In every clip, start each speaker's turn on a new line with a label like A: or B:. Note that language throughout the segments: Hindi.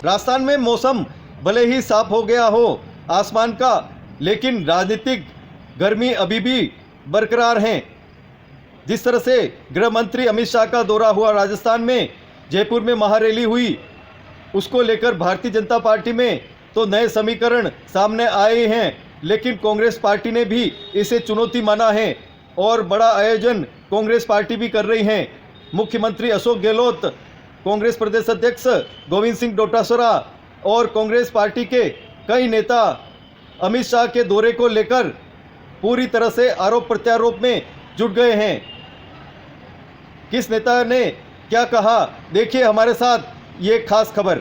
A: राजस्थान में मौसम भले ही साफ हो गया हो आसमान का, लेकिन राजनीतिक गर्मी अभी भी बरकरार है। जिस तरह से गृह मंत्री अमित शाह का दौरा हुआ राजस्थान में, जयपुर में महारैली हुई, उसको लेकर भारतीय जनता पार्टी में तो नए समीकरण सामने आए हैं, लेकिन कांग्रेस पार्टी ने भी इसे चुनौती माना है और बड़ा आयोजन कांग्रेस पार्टी भी कर रही है। मुख्यमंत्री अशोक गहलोत, कांग्रेस प्रदेश अध्यक्ष गोविंद सिंह डोटासरा और कांग्रेस पार्टी के कई नेता अमित शाह के दौरे को लेकर पूरी तरह से आरोप प्रत्यारोप में जुट गए हैं। किस नेता ने क्या कहा, देखिए हमारे साथ ये खास खबर।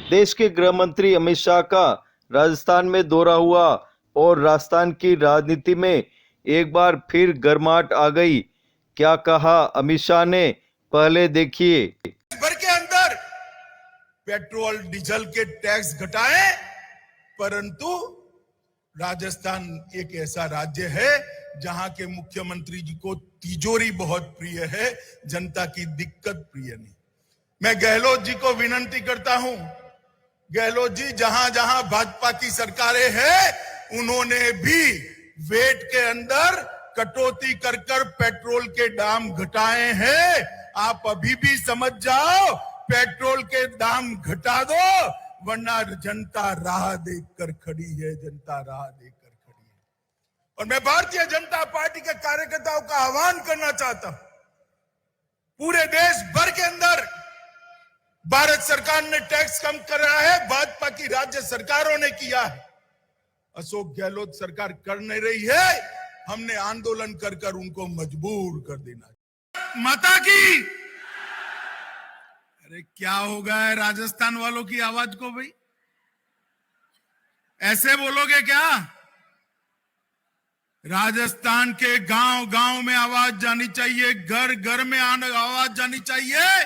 A: देश के गृह मंत्री अमित शाह का राजस्थान में दौरा हुआ और राजस्थान की राजनीति में एक बार फिर गर्माहट आ गई। क्या कहा अमित शाह ने, पहले देखिए।
B: भर के अंदर पेट्रोल डीजल के टैक्स घटाए, परंतु राजस्थान एक ऐसा राज्य है जहां के मुख्यमंत्री जी को तिजोरी बहुत प्रिय है, जनता की दिक्कत प्रिय नहीं। मैं गहलोत जी को विनती करता हूं, गहलोत जी, जहां जहां भाजपा की सरकारें हैं उन्होंने भी वेट के अंदर कटौती कर कर पेट्रोल के दाम घटाए हैं। आप अभी भी समझ जाओ, पेट्रोल के दाम घटा दो, वरना जनता राह देखकर खड़ी है, जनता राह देखकर खड़ी है। और मैं भारतीय जनता पार्टी के कार्यकर्ताओं का आह्वान करना चाहता हूं, पूरे देश भर के अंदर भारत सरकार ने टैक्स कम कर रहा है, भाजपा की राज्य सरकारों ने किया है, अशोक गहलोत सरकार कर नहीं रही है। हमने आंदोलन कर कर उनको मजबूर कर देना। माता की, अरे क्या हो गया है राजस्थान वालों की आवाज को भाई, ऐसे बोलोगे क्या? राजस्थान के गांव गांव में आवाज जानी चाहिए, घर घर में आवाज जानी चाहिए।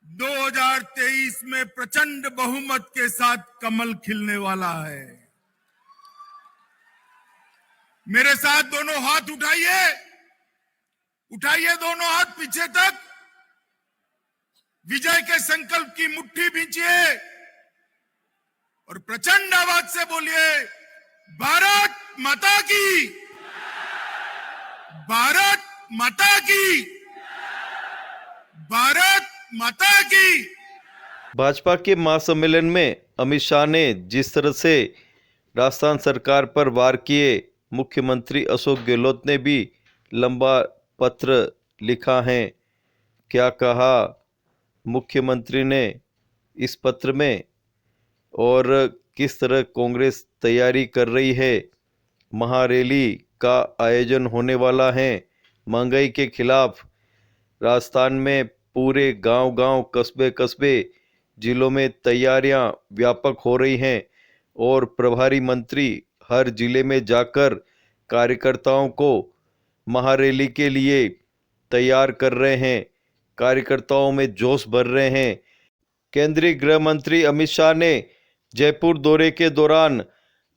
B: 2023 में प्रचंड बहुमत के साथ कमल खिलने वाला है। मेरे साथ दोनों हाथ उठाइए, उठाइए दोनों हाथ पीछे तक, विजय के संकल्प की मुट्ठी भींचिए और प्रचंड आवाज से बोलिए, भारत माता की, भारत माता की, भारत माता की।
A: भाजपा के महासम्मेलन में अमित शाह ने जिस तरह से राजस्थान सरकार पर वार किए, मुख्यमंत्री अशोक गहलोत ने भी लंबा पत्र लिखा है। क्या कहा मुख्यमंत्री ने इस पत्र में और किस तरह कांग्रेस तैयारी कर रही है। महारैली का आयोजन होने वाला है। महंगाई के खिलाफ राजस्थान में पूरे गांव-गांव, कस्बे-कस्बे, जिलों में तैयारियां व्यापक हो रही हैं और प्रभारी मंत्री हर जिले में जाकर कार्यकर्ताओं को महारैली के लिए तैयार कर रहे हैं, कार्यकर्ताओं में जोश भर रहे हैं। केंद्रीय गृह मंत्री अमित शाह ने जयपुर दौरे के दौरान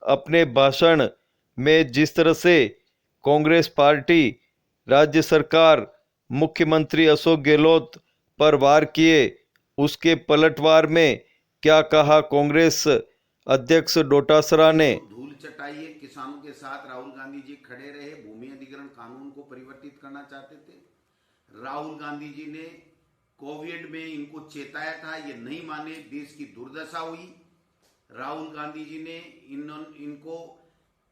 A: अपने भाषण में जिस तरह से कांग्रेस पार्टी, राज्य सरकार, मुख्यमंत्री अशोक गहलोत पर वार किए, उसके पलटवार में क्या कहा कांग्रेस अध्यक्ष डोटासरा ने।
C: धूल चटाइए किसानों के साथ राहुल गांधी जी खड़े रहे, भूमि अधिग्रहण कानून को परिवर्तित करना चाहते थे। राहुल गांधी जी ने कोविड में इनको चेताया था, ये नहीं माने, देश की दुर्दशा हुई। राहुल गांधी जी ने इनको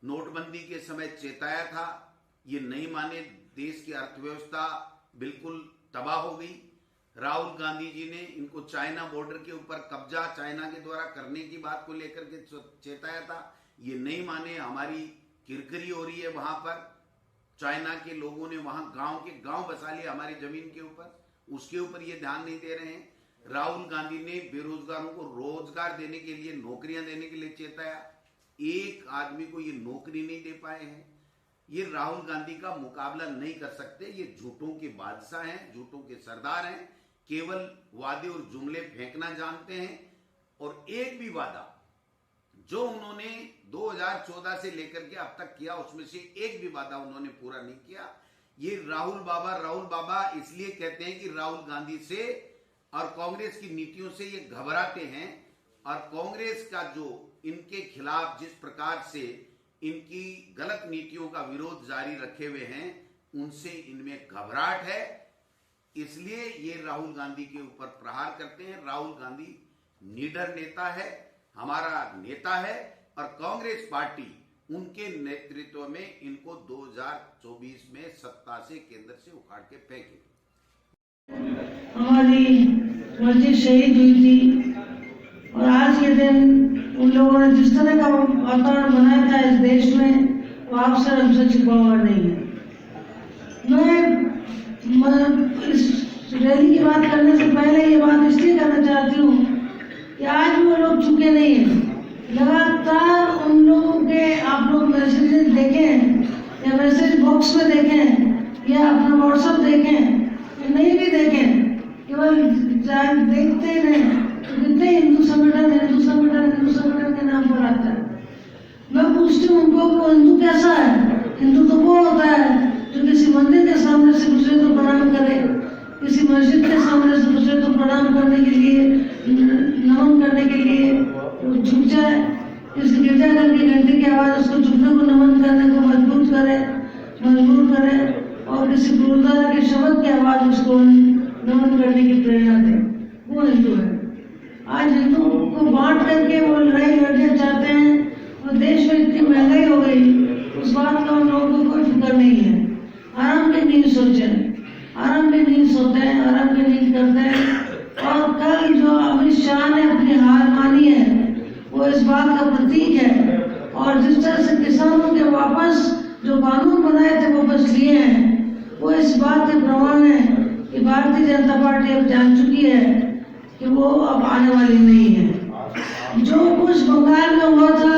C: नोटबंदी के समय चेताया था, ये नहीं माने, देश की अर्थव्यवस्था बिल्कुल तबाह हो गई। राहुल गांधी जी ने इनको चाइना बॉर्डर के ऊपर कब्जा चाइना के द्वारा करने की बात को लेकर के चेताया था, ये नहीं माने, हमारी किरकिरी हो रही है वहां पर। चाइना के लोगों ने वहां गांव के गांव बसा लिए हमारी जमीन के ऊपर, उसके ऊपर ये ध्यान नहीं दे रहे हैं। राहुल गांधी ने बेरोजगारों को रोजगार देने के लिए, नौकरियां देने के लिए चेताया, एक आदमी को ये नौकरी नहीं दे पाए हैं। ये राहुल गांधी का मुकाबला नहीं कर सकते, ये झूठों के बादशाह हैं, झूठों के सरदार हैं, केवल वादे और जुमले फेंकना जानते हैं। और एक भी वादा जो उन्होंने 2014 से लेकर के अब तक किया, उसमें से एक भी वादा उन्होंने पूरा नहीं किया। ये राहुल बाबा इसलिए कहते हैं कि राहुल गांधी से और कांग्रेस की नीतियों से ये घबराते हैं और कांग्रेस का जो इनके खिलाफ जिस प्रकार से इनकी गलत नीतियों का विरोध जारी रखे हुए हैं उनसे इनमें घबराहट है, इसलिए ये राहुल गांधी के ऊपर प्रहार करते हैं। राहुल गांधी निडर नेता है, हमारा नेता है और कांग्रेस पार्टी उनके नेतृत्व में इनको 2024 में सत्ता से केंद्र से उखाड़ के फेंकेगी।
D: हमारी मस्जिद शहीद हुई थी और आज के दिन उन लोगों ने जिस तरह का वातावरण बनाया था इस देश में, वो आपसे हमसे छिपा हुआ नहीं है। मैं इस रैली की बात करने से पहले ये बात इसलिए करना चाहती हूँ कि आज भी वो लोग चुके नहीं हैं। लगातार उन लोगों के आप लोग मैसेजेस देखें या मैसेज बॉक्स में देखें या अपना व्हाट्सएप देखें या नहीं भी देखें, केवल देखते ही नहीं तो कितने हिंदू संगठन के नाम पर आता है। मैं पूछती हूँ उनको को हिंदू कैसा है? हिंदू तो वो होता है जो किसी मंदिर के सामने से दूसरे को प्रणाम करे, किसी मस्जिद के सामने से दूसरे को प्रणाम करने के लिए, नमन करने के लिए वो झुक जाए, किसी गिरजाघर की घंटी की आवाज उसको झुकने को, नमन करने को मजबूर करे और किसी गुरुद्वारा के शब्द की आवाज उसको नमन करने की प्रेरणा दे, वो हिंदू है। आज हिंदू को बांट करके वो लड़ाई लड़ना चाहते हैं और देश में इतनी महंगाई हो गई, उस बात का उन लोगों को कोई फिक्र नहीं है। आराम की नींद सोचे, आराम की नींद सोते हैं, आराम की नींद करते हैं। और कल जो अमित शाह ने अपनी हार मानी है वो इस बात का प्रतीक है। और जिस तरह से किसानों के वापस जो कानून बनाए थे वापस लिए हैं, वो इस बात के प्रमाण है कि भारतीय जनता पार्टी अब जान चुकी है कि वो अब आने वाली नहीं है। जो कुछ बंगाल में हुआ था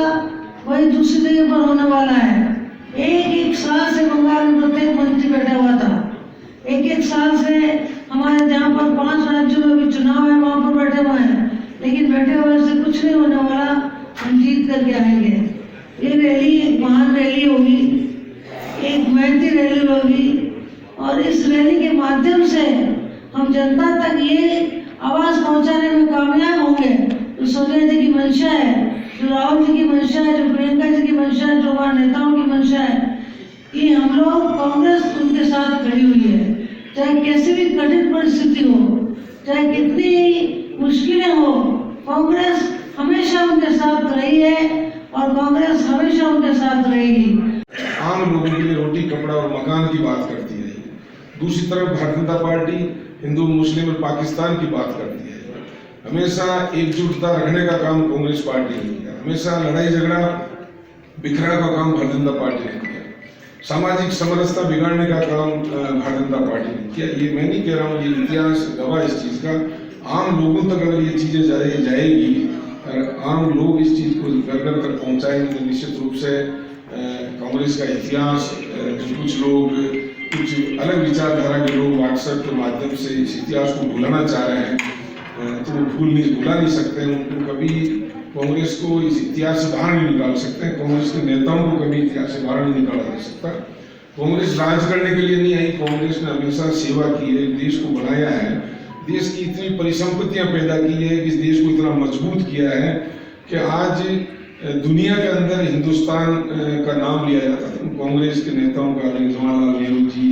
D: वही दूसरी जगह पर होने वाला है। एक साल से बंगाल में प्रत्येक मंत्री बैठा हुआ था, एक साल से हमारे जहाँ पर 5 राज्यों में भी चुनाव है वहाँ पर बैठे हुए हैं, लेकिन बैठे हुए से कुछ नहीं होने वाला, हम जीत करके आएंगे। ये रैली एक महान रैली होगी, एक मेहनती रैली होगी और इस रैली के माध्यम से हम जनता तक ये आवाज पहुंचाने में कामयाब होंगे। जो सोनिया जी की मंशा है, जो राहुल जी की मंशा है, जो प्रियंका जी की मंशा है, जो हमारे नेताओं की मंशा है कि हम लोग कांग्रेस उनके साथ खड़ी हुई है, चाहे कैसी भी कठिन परिस्थिति हो, चाहे कितनी मुश्किलें हो, कांग्रेस हमेशा उनके साथ रही है और कांग्रेस हमेशा उनके साथ रहेगी।
E: आम लोगों के लिए रोटी कपड़ा और मकान की बात करती है। दूसरी तरफ भारतीय जनता पार्टी हिंदू मुस्लिम और पाकिस्तान की बात करती है। हमेशा एकजुटता रखने का काम कांग्रेस पार्टी ने किया, हमेशा लड़ाई झगड़ा बिखरा का काम भारतीय जनता पार्टी ने किया, सामाजिक समरसता बिगाड़ने का काम भारतीय जनता पार्टी ने किया। ये मैं नहीं कह रहा हूँ, ये इतिहास गवाह इस चीज का। आम लोगों तक अगर ये चीजें जाएगी और आम लोग इस चीज को घर तक पहुंचाएंगे तो निश्चित रूप से कांग्रेस का इतिहास, कुछ लोग, कुछ अलग विचारधारा के लोग व्हाट्सएप के माध्यम से इस इतिहास को भुलाना चाह रहे हैं, तो वो भुला नहीं सकते हैं। उनको कभी कांग्रेस को इस इतिहास से बाहर नहीं निकाल सकते हैं, कांग्रेस के नेताओं को कभी इतिहास से बाहर नहीं निकाला जा सकता। कांग्रेस राज करने के लिए नहीं आई, कांग्रेस ने हमेशा सेवा की है, देश को बनाया है, देश की इतनी परिसंपत्तियां पैदा की है, इस देश को इतना मजबूत किया है कि आज दुनिया के अंदर हिंदुस्तान का नाम लिया जाता था। कांग्रेस के नेताओं का जवाहरलाल नेहरू जी,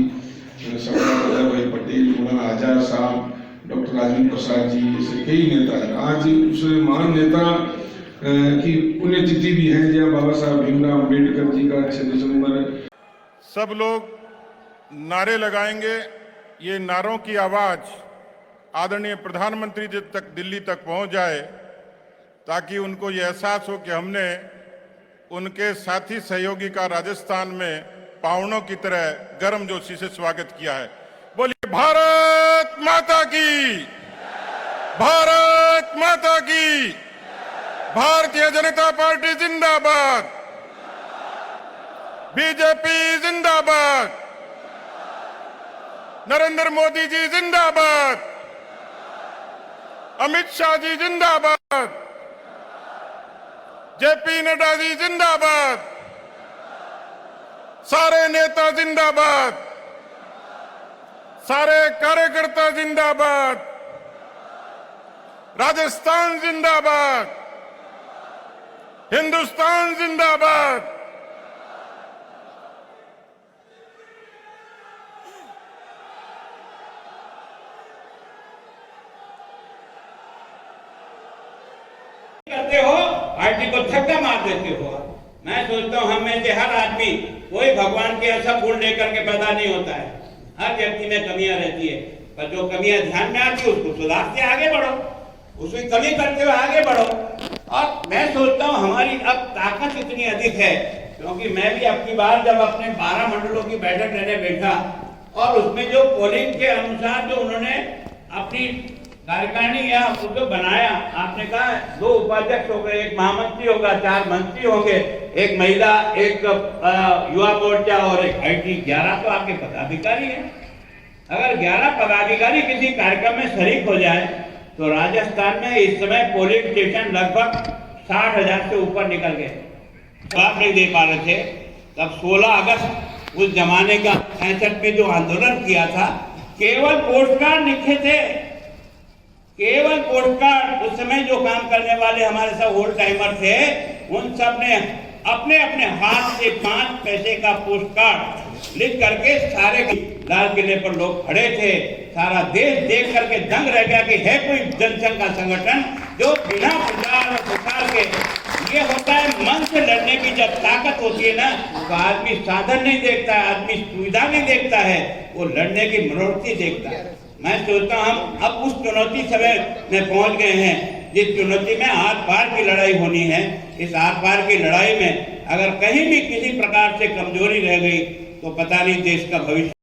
E: सरदार वल्लभ भाई पटेल, मौलाना आजाद साहब, डॉक्टर राजेंद्र प्रसाद जी, ऐसे कई नेता हैं। आज उस महान नेता की पुण्यतिथि भी है, जहाँ बाबा साहब भीमराव अम्बेडकर जी का 6 दिसंबर।
F: सब लोग नारे लगाएंगे। ये नारों की आवाज आदरणीय प्रधानमंत्री जी तक, दिल्ली तक पहुंच जाए, ताकि उनको ये एहसास हो कि हमने उनके साथी सहयोगी का राजस्थान में पावनों की तरह गर्मजोशी से स्वागत किया है। बोलिए भारत माता की, भारत माता की, भारतीय जनता पार्टी जिंदाबाद, बीजेपी जिंदाबाद, नरेंद्र मोदी जी जिंदाबाद, अमित शाह जी जिंदाबाद, जेपी नड्डा जी जिंदाबाद, सारे नेता जिंदाबाद, सारे कार्यकर्ता जिंदाबाद, राजस्थान जिंदाबाद, हिंदुस्तान जिंदाबाद।
G: करते हो, पार्टी को धक्का मार देते हो। मैं सोचता हूं हम में से हर आदमी कोई भगवान के ऐसा गुण लेकर के पैदा नहीं होता है। हर व्यक्ति में कमियां रहती है, पर जो कमियां ध्यान में आती है उसको सुधारते आगे बढ़ो, उसकी कमी करते हुए आगे बढ़ो। और मैं सोचता हूं हमारी अब ताकत इतनी अधिक है, क्योंकि मैं भी अब की बार जब अपने 12 मंडलों की बैठक लेने बैठा और उसमें जो पोलिंग के अनुसार जो उन्होंने अपनी कार्यकारिणी या जो बनाया, आपने कहा 2 उपाध्यक्ष हो गए, 1 महामंत्री होगा, 4 मंत्री होंगे, 1 महिला, 1 युवा मोर्चा और 1 IT, 11 तो आपके पदाधिकारी हैं। अगर 11 पदाधिकारी किसी कार्यक्रम में शरीक हो जाए तो राजस्थान में इस समय पोलिंग स्टेशन लगभग 60,000 से ऊपर निकल गए। आप नहीं दे पा रहे थे तब 16 अगस्त उस जमाने का 65 में जो आंदोलन किया था, केवल पोस्ट कार्ड लिखे थे, केवल पोस्ट कार्ड। उस समय जो काम करने वाले हमारे सब ओल्ड टाइमर थे, उन सब ने अपने अपने हाथ से 5 पैसे का पोस्ट कार्ड लिख करके सारे लाल किले पर लोग खड़े थे। सारा देश देख करके दंग रह गया कि है कोई जनसंघ का संगठन जो बिना प्रचार और प्रसार के, ये होता है मन से लड़ने की जब ताकत होती है ना, तो आदमी साधन नहीं देखता है, आदमी सुविधा नहीं देखता है, वो लड़ने की मनोवृत्ति देखता है। मैं सोचता हूं हम अब उस चुनौती समय में पहुंच गए हैं, जिस चुनौती में आर पार की लड़ाई होनी है। इस आर पार की लड़ाई में अगर कहीं भी किसी प्रकार से कमजोरी रह गई तो पता नहीं देश का भविष्य